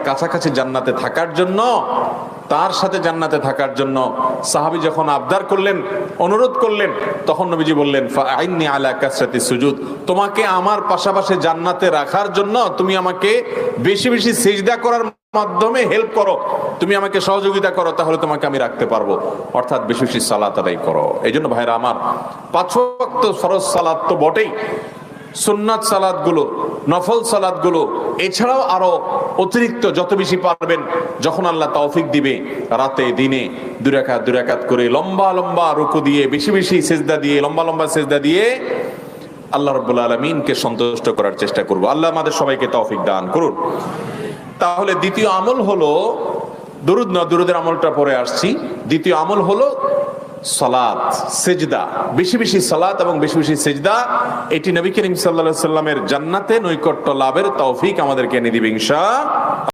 কাছাকাছি জান্নাতে থাকার জন্য, তার সাথে জান্নাতে থাকার জন্য সাহাবী যখন আবদার করলেন, অনুরোধ করলেন, তখন নবীজি বললেন ফাআইন্নি আলা কাসরাতি সুজুদ, তোমাকে আমার পাশাপাশি জান্নাতে রাখার জন্য তুমি আমাকে বেশি বেশি সিজদা করার মাধ্যমে হেল্প করো, তুমি আমাকে সহযোগিতা করো, তাহলে তোমাকে আমি রাখতে পারবো। অর্থাৎ বেশি বেশি সালাত আদায় করো। এই জন্য ভাইরা আমার, 5 ওয়াক্ত ফরজ সালাত তো বটেই, সুন্নাত সালাতগুলো, নফল সালাতগুলো, এছাড়াও আরো অতিরিক্ত যত বেশি পারবেন, যখন আল্লাহ তৌফিক দিবে, রাতে দিনে 2 রাকাত করে লম্বা লম্বা রুকু দিয়ে, বেশি বেশি সিজদা দিয়ে, লম্বা লম্বা সিজদা দিয়ে আল্লাহ রাব্বুল আলামিনকে সন্তুষ্ট করার চেষ্টা করব। আল্লাহ আমাদের সবাইকে তৌফিক দান করুন। তাহলে দ্বিতীয় আমল হলো দুরুদ, না দুরুদের আমলটা পরে আসছি। দ্বিতীয় আমল হলো সালাত, সিজদা, বেশি বেশি সালাত এবং বেশি বেশি সিজদা। এটি নবী করিম সাল্লাল্লাহু আলাইহি ওয়াসাল্লামের জান্নাতে নৈকট্য লাভের তৌফিক আমাদেরকে এনে দিবে ইনশাআল্লাহ।